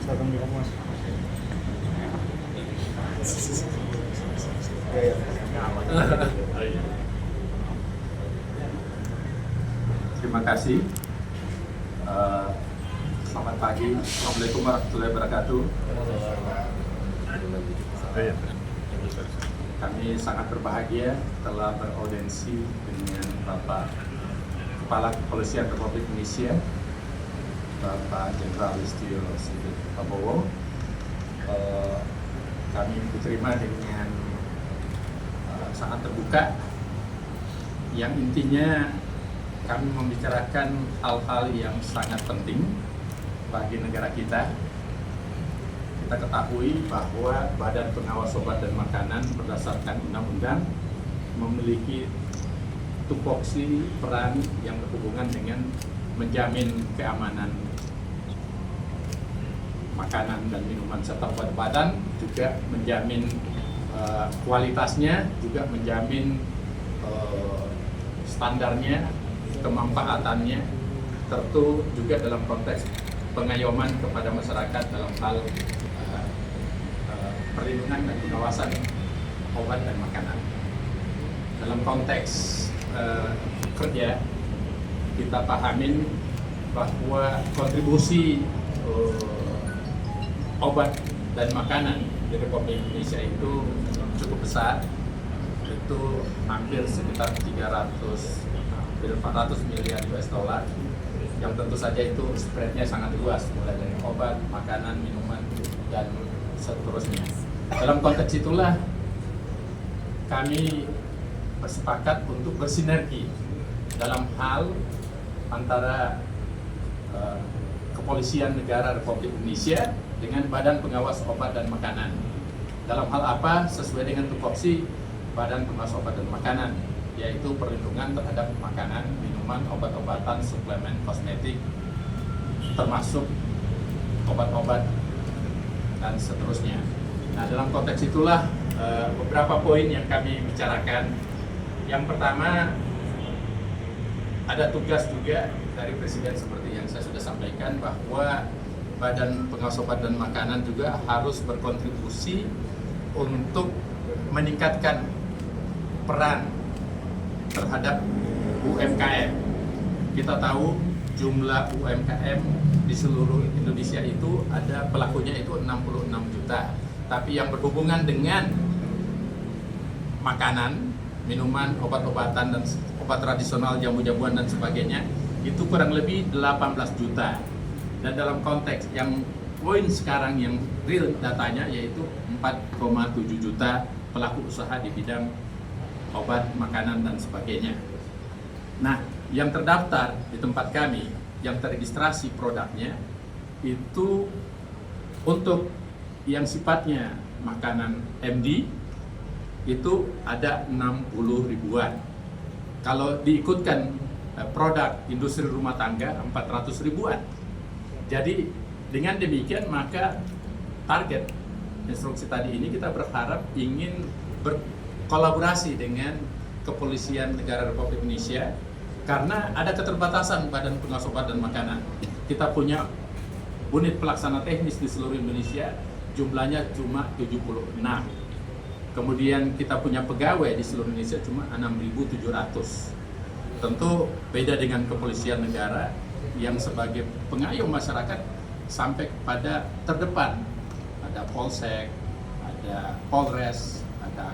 Silakan bilang mas. Ya. Terima kasih. Selamat pagi. Assalamualaikum warahmatullahi wabarakatuh. Kami sangat berbahagia telah beraudiensi dengan Bapak Kepala Kepolisian Republik Indonesia, Bapak Jenderal Listio Sigit Prabowo. Kami diterima dengan sangat terbuka, yang intinya kami membicarakan hal-hal yang sangat penting bagi negara kita. Kita ketahui bahwa Badan Pengawas Obat dan Makanan berdasarkan undang-undang memiliki tupoksi peran yang berhubungan dengan menjamin keamanan makanan dan minuman serta obat-obatan, juga menjamin kualitasnya, juga menjamin standarnya, kemanfaatannya, tentu juga dalam konteks pengayoman kepada masyarakat dalam hal perlindungan dan pengawasan obat dan makanan. Dalam konteks kerja, kita pahamin bahwa kontribusi obat dan makanan di Republik Indonesia itu cukup besar, itu hampir sekitar 400 miliar US dollar, yang tentu saja itu spreadnya sangat luas, mulai dari obat, makanan, minuman, dan seterusnya. Dalam konteks itulah kami bersepakat untuk bersinergi dalam hal antara Kepolisian Negara Republik Indonesia dengan Badan Pengawas Obat dan Makanan. Dalam hal apa? Sesuai dengan tupoksi Badan Pengawas Obat dan Makanan, yaitu perlindungan terhadap makanan, minuman, obat-obatan, suplemen, kosmetik, termasuk obat-obat dan seterusnya. Nah, dalam konteks itulah beberapa poin yang kami bicarakan. Yang pertama, ada tugas juga dari Presiden seperti yang saya sudah sampaikan, bahwa Badan Pengawas Obat dan Makanan juga harus berkontribusi untuk meningkatkan peran terhadap UMKM. Kita tahu jumlah UMKM di seluruh Indonesia itu ada pelakunya itu 66 juta. Tapi yang berhubungan dengan makanan, minuman, obat-obatan, dan obat tradisional, jamu-jamuan dan sebagainya itu kurang lebih 18 juta. Dan dalam konteks yang poin sekarang yang real datanya yaitu 4,7 juta pelaku usaha di bidang obat, makanan, dan sebagainya. Nah, yang terdaftar di tempat kami, yang terregistrasi produknya, itu untuk yang sifatnya makanan MD, itu ada 60 ribuan. Kalau diikutkan produk industri rumah tangga, 400 ribuan. Jadi, dengan demikian, maka target instruksi tadi ini kita berharap ingin berkolaborasi dengan Kepolisian Negara Republik Indonesia, karena ada keterbatasan Badan Pengawas Obat dan Makanan. Kita punya unit pelaksana teknis di seluruh Indonesia, jumlahnya cuma 76. Kemudian kita punya pegawai di seluruh Indonesia cuma 6.700. Tentu beda dengan Kepolisian Negara yang sebagai pengayom masyarakat sampai pada terdepan. Ada Polsek, ada Polres, ada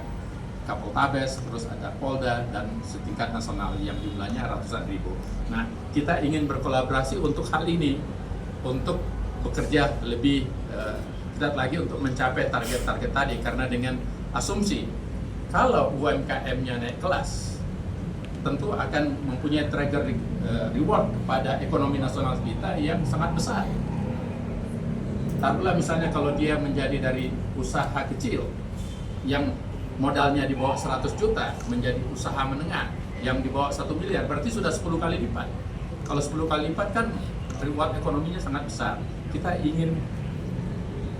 Kapoltabes, terus ada Polda, dan setingkat nasional yang jumlahnya ratusan ribu. Nah, kita ingin berkolaborasi untuk hal ini, untuk bekerja lebih ketat lagi untuk mencapai target-target tadi, karena dengan asumsi kalau UMKM-nya naik kelas, tentu akan mempunyai trigger reward kepada ekonomi nasional kita yang sangat besar. Taruhlah misalnya kalau dia menjadi dari usaha kecil yang modalnya di bawah 100 juta menjadi usaha menengah yang di bawah 1 miliar, berarti sudah 10 kali lipat. Kalau 10 kali lipat kan reward ekonominya sangat besar. Kita ingin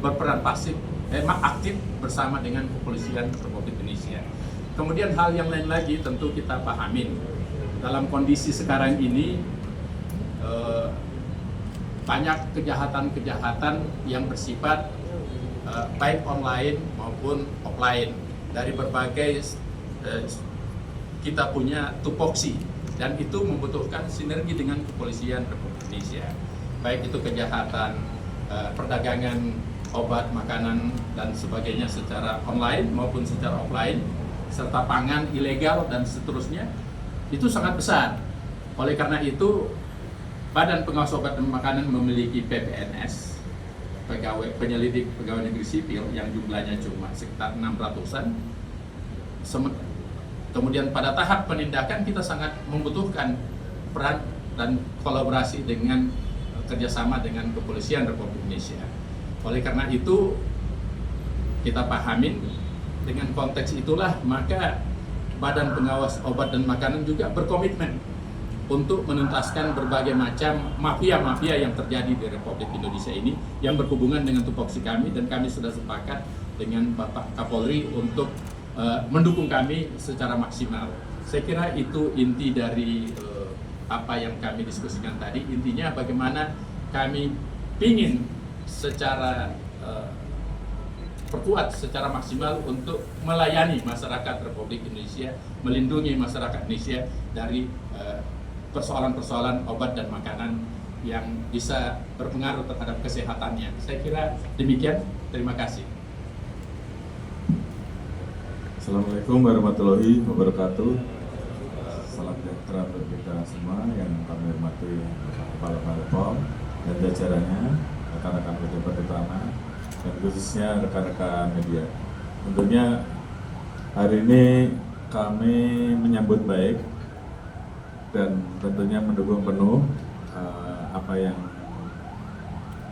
berperan aktif bersama dengan Kepolisian Republik Indonesia. Kemudian hal yang lain lagi tentu kita pahamin dalam kondisi sekarang ini banyak kejahatan-kejahatan yang bersifat baik online maupun offline dari berbagai kita punya tupoksi, dan itu membutuhkan sinergi dengan kepolisian Republik Indonesia, baik itu kejahatan perdagangan obat, makanan dan sebagainya secara online maupun secara offline, serta pangan ilegal dan seterusnya, itu sangat besar. Oleh karena itu, Badan Pengawas Obat dan Makanan memiliki PPNS, penyelidik pegawai negeri sipil, yang jumlahnya cuma sekitar 600-an. Kemudian pada tahap penindakan kita sangat membutuhkan peran dan kolaborasi dengan kerjasama dengan Kepolisian Republik Indonesia. Oleh karena itu, kita pahamin dengan konteks itulah maka Badan Pengawas Obat dan Makanan juga berkomitmen untuk menuntaskan berbagai macam mafia-mafia yang terjadi di Republik Indonesia ini yang berhubungan dengan tupoksi kami, dan kami sudah sepakat dengan Bapak Kapolri untuk mendukung kami secara maksimal. Saya kira itu inti dari apa yang kami diskusikan tadi. Intinya bagaimana kami ingin secara perkuat secara maksimal untuk melayani masyarakat Republik Indonesia, melindungi masyarakat Indonesia dari persoalan-persoalan obat dan makanan yang bisa berpengaruh terhadap kesehatannya. Saya kira demikian. Terima kasih. Assalamualaikum warahmatullahi wabarakatuh. Salam sejahtera untuk kita semua yang kami hormati Kepala Balekom dan jajarannya, rekan-rekan pejabat utama, dan khususnya rekan-rekan media. Tentunya hari ini kami menyambut baik dan tentunya mendukung penuh apa yang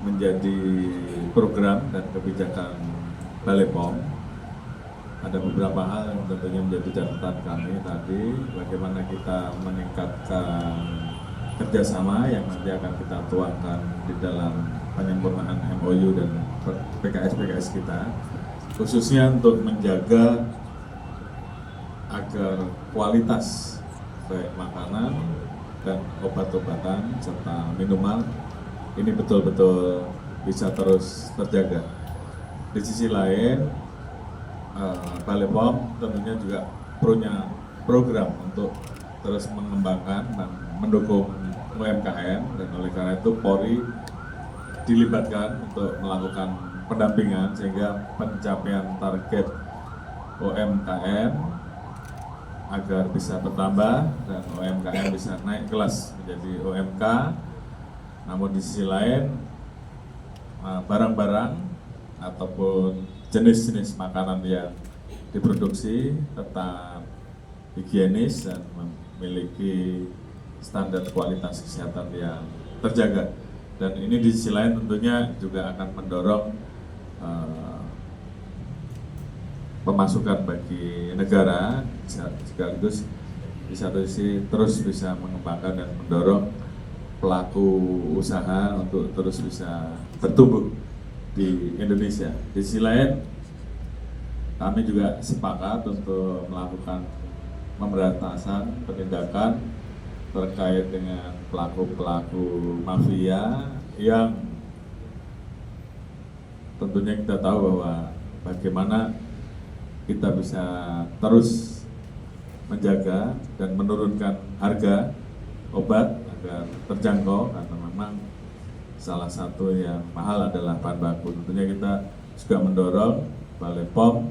menjadi program dan kebijakan Balekom. Ada beberapa hal yang tentunya menjadi catatan kami tadi, bagaimana kita meningkatkan kerjasama yang nanti akan kita tuangkan di dalam penyempurnaan MOU dan PKS-PKS kita, khususnya untuk menjaga agar kualitas baik makanan dan obat-obatan serta minuman ini betul-betul bisa terus terjaga. Di sisi lain, Balekom tentunya juga punya program untuk terus mengembangkan dan mendukung UMKM, dan oleh karena itu Polri dilibatkan untuk melakukan pendampingan sehingga pencapaian target UMKM agar bisa bertambah dan UMKM bisa naik kelas menjadi UMK. Namun di sisi lain, barang-barang ataupun jenis-jenis makanan yang diproduksi tetap higienis dan memiliki standar kualitas kesehatan yang terjaga. Dan ini di sisi lain tentunya juga akan mendorong pemasukan bagi negara, sekaligus di satu sisi terus bisa mengembangkan dan mendorong pelaku usaha untuk terus bisa bertumbuh di Indonesia. Di sisi lain, kami juga sepakat untuk melakukan pemberantasan penindakan terkait dengan pelaku-pelaku mafia yang tentunya kita tahu bahwa bagaimana kita bisa terus menjaga dan menurunkan harga obat agar terjangkau, karena memang salah satu yang mahal adalah bahan baku. Tentunya kita juga mendorong Balekom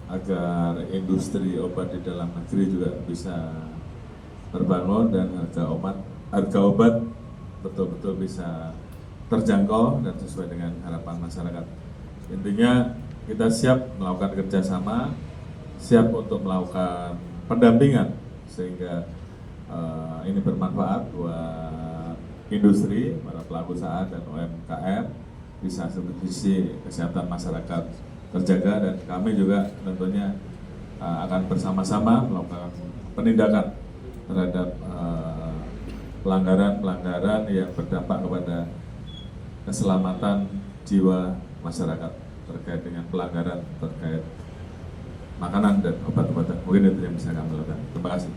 agar industri obat di dalam negeri juga bisa terbangun dan harga obat betul-betul bisa terjangkau dan sesuai dengan harapan masyarakat. Intinya kita siap melakukan kerjasama, siap untuk melakukan pendampingan sehingga ini bermanfaat buat industri, para pelaku usaha dan UMKM, bisa sisi kesehatan masyarakat terjaga, dan kami juga tentunya akan bersama-sama melakukan penindakan terhadap pelanggaran-pelanggaran yang berdampak kepada keselamatan jiwa masyarakat terkait dengan pelanggaran terkait makanan dan obat-obatan. Mungkin itu yang bisa kami lakukan. Terima kasih.